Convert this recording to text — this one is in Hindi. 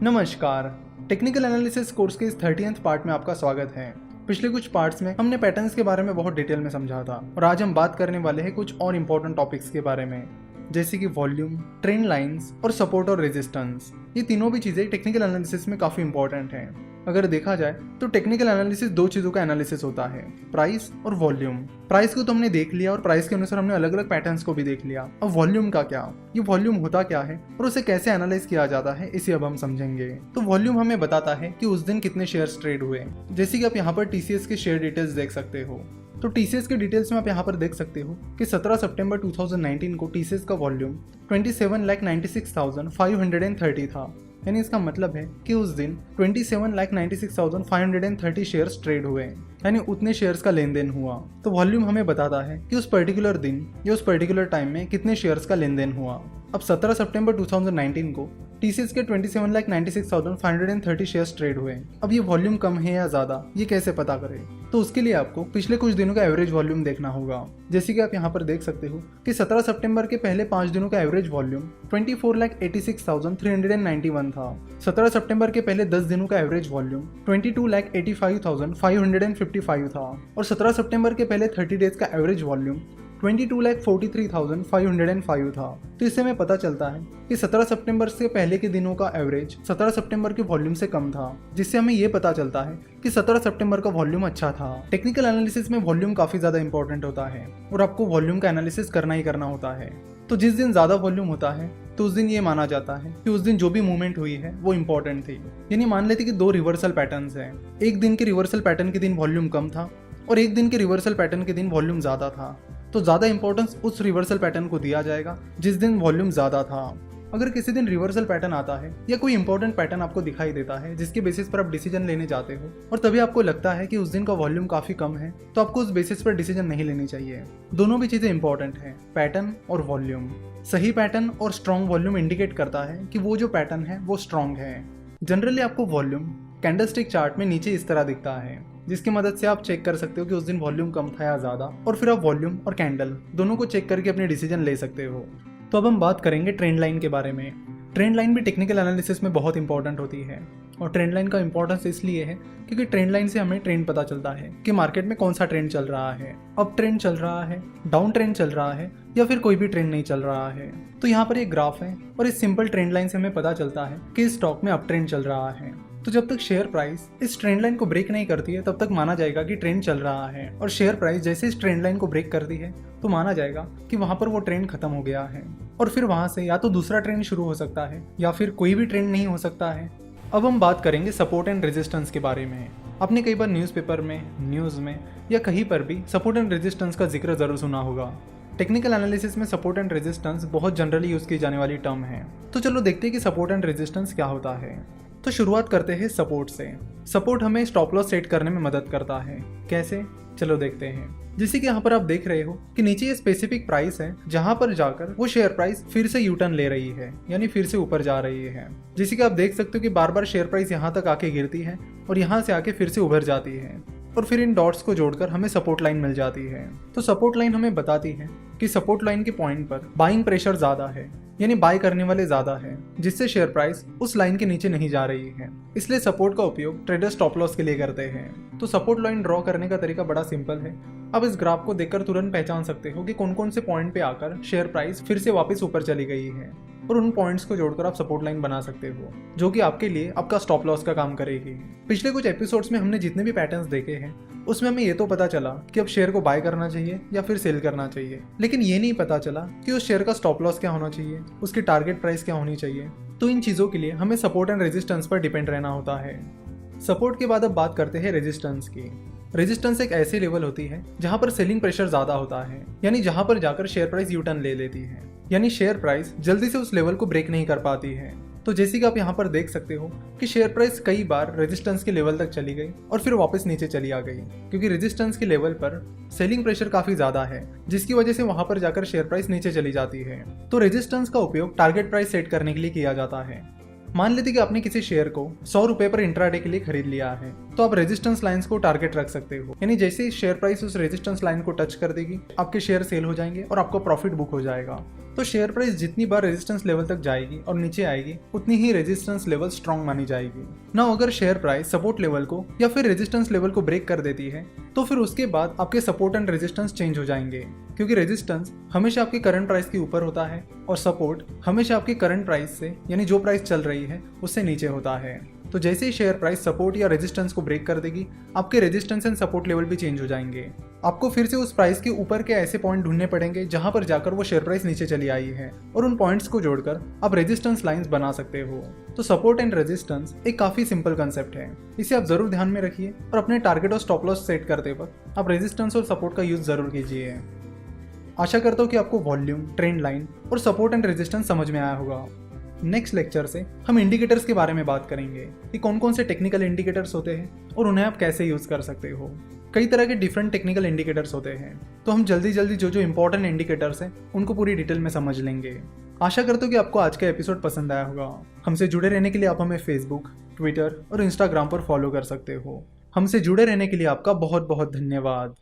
नमस्कार। टेक्निकल एनालिसिस कोर्स के इस 30th पार्ट में आपका स्वागत है। पिछले कुछ पार्ट्स में हमने पैटर्न्स के बारे में बहुत डिटेल में समझा था और आज हम बात करने वाले हैं कुछ और इम्पोर्टेंट टॉपिक्स के बारे में, जैसे कि वॉल्यूम, ट्रेंड लाइंस और सपोर्ट और रेजिस्टेंस। ये तीनों भी चीज़ें टेक्निकल एनालिसिस में काफ़ी इंपॉर्टेंट हैं। अगर देखा जाए तो टेक्निकल एनालिसिस दो चीज़ों का एनालिसिस होता है, प्राइस और वॉल्यूम। प्राइस को तो हमने देख लिया और प्राइस के अनुसार हमने अलग अलग पैटर्न्स को भी देख लिया। अब वॉल्यूम का क्या, ये वॉल्यूम होता क्या है और उसे कैसे एनालाइज किया जाता है, इसे अब हम समझेंगे। तो वॉल्यूम हमें बताता है कि उस दिन कितने शेयर्स ट्रेड हुए। जैसे कि आप यहाँ पर टीसीएस के शेयर डिटेल्स देख सकते हो। तो टीसीएस के डिटेल्स में आप यहाँ पर देख सकते हो कि 17 सितंबर 2019 को टीसीएस का वॉल्यूम 27,96,530 था। यानी इसका मतलब है कि उस दिन 27,96,530 शेयर्स ट्रेड हुए, यानी उतने शेयर्स का लेन देन हुआ। तो वॉल्यूम हमें बताता है कि उस पर्टिकुलर दिन या उस पर्टिकुलर टाइम में कितने शेयर्स का लेन देन हुआ। अब 17 सितंबर 2019 को टीसीएस के 27,96,530 शेयर्स ट्रेड हुए। अब ये वॉल्यूम कम है या ज़्यादा, ये कैसे पता करें? तो उसके लिए आपको पिछले कुछ दिनों का एवरेज वॉल्यूम देखना होगा। जैसे कि आप यहाँ पर देख सकते हो कि 17 सितंबर के पहले 5 दिनों का एवरेज वॉल्यूम 24,86,391 था। 17 सितंबर के पहले 10 दिनों का एवरेज वॉल्यूम 22,85,555 था और 17 सितंबर के पहले 30 डेज का एवरेज वॉल्यूम 22,43,505 था। तो इससे हमें पता चलता है कि 17 सितंबर से पहले के दिनों का एवरेज 17 सितंबर के वॉल्यूम से कम था, जिससे हमें ये पता चलता है कि 17 सितंबर का वॉल्यूम अच्छा था। टेक्निकल एनालिसिस में वॉल्यूम काफी ज्यादा इंपॉर्टेंट होता है और आपको वॉल्यूम का एनालिसिस करना ही करना होता है। तो जिस दिन ज्यादा वॉल्यूम होता है तो उस दिन ये माना जाता है कि उस दिन जो भी मूवमेंट हुई है वो इंपॉर्टेंट थी। यानी मान लेते कि दो रिवर्सल पैटर्न्स हैं। एक दिन के रिवर्सल पैटर्न के दिन वॉल्यूम कम था और एक दिन के रिवर्सल पैटर्न के दिन वॉल्यूम ज्यादा था। तो ज्यादा इंपॉर्टेंस उस रिवर्सल पैटर्न को दिया जाएगा जिस दिन वॉल्यूम ज्यादा था। अगर किसी दिन रिवर्सल पैटर्न आता है या कोई इंपॉर्टेंट पैटर्न आपको दिखाई देता है जिसके बेसिस पर आप डिसीजन लेने जाते हो और तभी आपको लगता है कि उस दिन का वॉल्यूम काफी कम है, तो आपको उस बेसिस पर डिसीजन नहीं लेनी चाहिए। दोनों भी चीजें इंपॉर्टेंट है, पैटर्न और वॉल्यूम। सही पैटर्न और स्ट्रॉन्ग वॉल्यूम इंडिकेट करता है कि वो जो पैटर्न है वो स्ट्रॉन्ग है। जनरली आपको वॉल्यूम कैंडलस्टिक चार्ट में नीचे इस तरह दिखता है, जिसकी मदद से आप चेक कर सकते हो कि उस दिन वॉल्यूम कम था या ज्यादा, और फिर आप वॉल्यूम और कैंडल दोनों को चेक करके अपने डिसीजन ले सकते हो। तो अब हम बात करेंगे ट्रेंड लाइन के बारे में। ट्रेंड लाइन भी टेक्निकल एनालिसिस में बहुत इंपॉर्टेंट होती है और ट्रेंड लाइन का इंपॉर्टेंस इसलिए है क्योंकि ट्रेंड लाइन से हमें ट्रेंड पता चलता है कि मार्केट में कौन सा ट्रेंड चल रहा है, अप ट्रेंड चल रहा है, डाउन ट्रेंड चल रहा है या फिर कोई भी ट्रेंड नहीं चल रहा है। तो यहाँ पर एक ग्राफ है और इस सिंपल ट्रेंड लाइन से हमें पता चलता है कि इस स्टॉक में अप ट्रेंड चल रहा है। तो जब तक शेयर प्राइस इस ट्रेंड लाइन को ब्रेक नहीं करती है तब तक माना जाएगा कि ट्रेंड चल रहा है, और शेयर प्राइस जैसे इस ट्रेंड लाइन को ब्रेक करती है तो माना जाएगा कि वहां पर वो ट्रेंड खत्म हो गया है और फिर वहां से या तो दूसरा ट्रेंड शुरू हो सकता है या फिर कोई भी ट्रेंड नहीं हो सकता है। अब हम बात करेंगे सपोर्ट एंड रेजिस्टेंस के बारे में। आपने कई बार न्यूज़पेपर में, न्यूज़ में या कहीं पर भी सपोर्ट एंड रेजिस्टेंस का जिक्र जरूर सुना होगा। टेक्निकल एनालिसिस में सपोर्ट एंड रेजिस्टेंस बहुत जनरली यूज की जाने वाली टर्म है। तो चलो देखते हैं कि सपोर्ट एंड रेजिस्टेंस क्या होता है। तो शुरुआत करते हैं सपोर्ट से। सपोर्ट हमें स्टॉप लॉस सेट करने में मदद करता है। कैसे? चलो देखते हैं। जैसे कि यहाँ पर आप देख रहे हो कि नीचे ये स्पेसिफिक प्राइस है जहां पर जाकर वो शेयर प्राइस फिर से यूटर्न ले रही है, यानी फिर से ऊपर जा रही है। जैसे कि आप देख सकते हो कि बार बार शेयर प्राइस यहाँ तक आके गिरती है और यहाँ से आके फिर से उभर जाती है और फिर इन डॉट्स को जोड़कर हमें सपोर्ट लाइन मिल जाती है। तो सपोर्ट लाइन हमें बताती है कि सपोर्ट लाइन के पॉइंट पर बाइंग प्रेशर ज्यादा है, यानी बाय करने वाले ज्यादा है, जिससे शेयर प्राइस उस लाइन के नीचे नहीं जा रही है। इसलिए सपोर्ट का उपयोग ट्रेडर स्टॉप लॉस के लिए करते हैं। तो सपोर्ट लाइन ड्रॉ करने का तरीका बड़ा सिंपल है। आप इस ग्राफ को देखकर तुरंत पहचान सकते हो कि कौन कौन से पॉइंट पे आकर शेयर प्राइस फिर से वापस ऊपर चली गई है, और उन पॉइंट्स को जोड़कर आप सपोर्ट लाइन बना सकते हो जो कि आपके लिए आपका स्टॉप लॉस का काम करेगी। पिछले कुछ एपिसोड्स में हमने जितने भी पैटर्न्स देखे हैं उसमें हमें ये तो पता चला कि अब शेयर को बाय करना चाहिए या फिर सेल करना चाहिए, लेकिन ये नहीं पता चला कि उस शेयर का स्टॉप लॉस क्या होना चाहिए, उसकी टारगेट प्राइस क्या होनी चाहिए। तो इन चीजों के लिए हमें सपोर्ट एंड रेजिस्टेंस पर डिपेंड रहना होता है। सपोर्ट के बाद अब बात करते हैं रेजिस्टेंस की। रेजिस्टेंस एक ऐसी लेवल होती है जहां पर सेलिंग प्रेशर ज्यादा होता है, यानी जहां पर जाकर शेयर प्राइस यूटर्न ले लेती है, यानी शेयर प्राइस जल्दी से उस लेवल को ब्रेक नहीं कर पाती है। तो जैसे कि आप यहाँ पर देख सकते हो कि शेयर प्राइस कई बार रेजिस्टेंस के लेवल तक चली गई और फिर वापस नीचे चली आ गई, क्योंकि रेजिस्टेंस के लेवल पर सेलिंग प्रेशर काफी ज्यादा है, जिसकी वजह से वहां पर जाकर शेयर प्राइस नीचे चली जाती है। तो रेजिस्टेंस का उपयोग टारगेट प्राइस सेट करने के लिए किया जाता है। मान लेते कि आपने किसी शेयर को 100 रुपए पर इंट्राडे के लिए खरीद लिया है, तो आप रेजिस्टेंस लाइंस को टारगेट रख सकते हो, यानी जैसे ही शेयर प्राइस उस रेजिस्टेंस लाइन को टच कर देगी आपके शेयर सेल हो जाएंगे और आपका प्रॉफिट बुक हो जाएगा। तो शेयर प्राइस जितनी बार रेजिस्टेंस लेवल तक जाएगी और नीचे आएगी उतनी ही रेजिस्टेंस लेवल स्ट्रांग मानी जाएगी। ना अगर शेयर प्राइस सपोर्ट लेवल को या फिर रेजिस्टेंस लेवल को ब्रेक कर देती है तो फिर उसके बाद आपके सपोर्ट एंड रेजिस्टेंस चेंज हो जाएंगे, क्योंकि रेजिस्टेंस हमेशा आपके करंट प्राइस के ऊपर होता है और सपोर्ट हमेशा आपके करंट प्राइस से यानी जो प्राइस चल रही है उससे नीचे होता है। तो जैसे ही शेयर प्राइस सपोर्ट या रेजिस्टेंस को ब्रेक कर देगी आपके रेजिस्टेंस एंड सपोर्ट लेवल भी चेंज हो जाएंगे। आपको फिर से उस प्राइस के ऊपर के ऐसे पॉइंट ढूंढने पड़ेंगे जहां पर जाकर वो शेयर प्राइस नीचे चली आई है और उन पॉइंट्स को जोड़कर आप रेजिस्टेंस लाइंस बना सकते हो। तो सपोर्ट एंड रेजिस्टेंस एक काफी सिंपल कंसेप्ट है, इसे आप जरूर ध्यान में रखिए और अपने टारगेट और स्टॉप लॉस सेट करते वक्त आप रेजिस्टेंस और सपोर्ट का यूज जरूर कीजिए। आशा करता हूँ कि आपको वॉल्यूम, ट्रेंड लाइन और सपोर्ट एंड रेजिस्टेंस समझ में आया होगा। नेक्स्ट लेक्चर से हम इंडिकेटर्स के बारे में बात करेंगे कि कौन कौन से टेक्निकल इंडिकेटर्स होते हैं और उन्हें आप कैसे यूज कर सकते हो। कई तरह के डिफरेंट टेक्निकल इंडिकेटर्स होते हैं, तो हम जल्दी जल्दी जो इंपॉर्टेंट इंडिकेटर्स हैं उनको पूरी डिटेल में समझ लेंगे। आशा करता हूँ कि आपको आज का एपिसोड पसंद आया होगा। हमसे जुड़े रहने के लिए आप हमें फेसबुक, ट्विटर और इंस्टाग्राम पर फॉलो कर सकते हो। हमसे जुड़े रहने के लिए आपका बहुत बहुत धन्यवाद।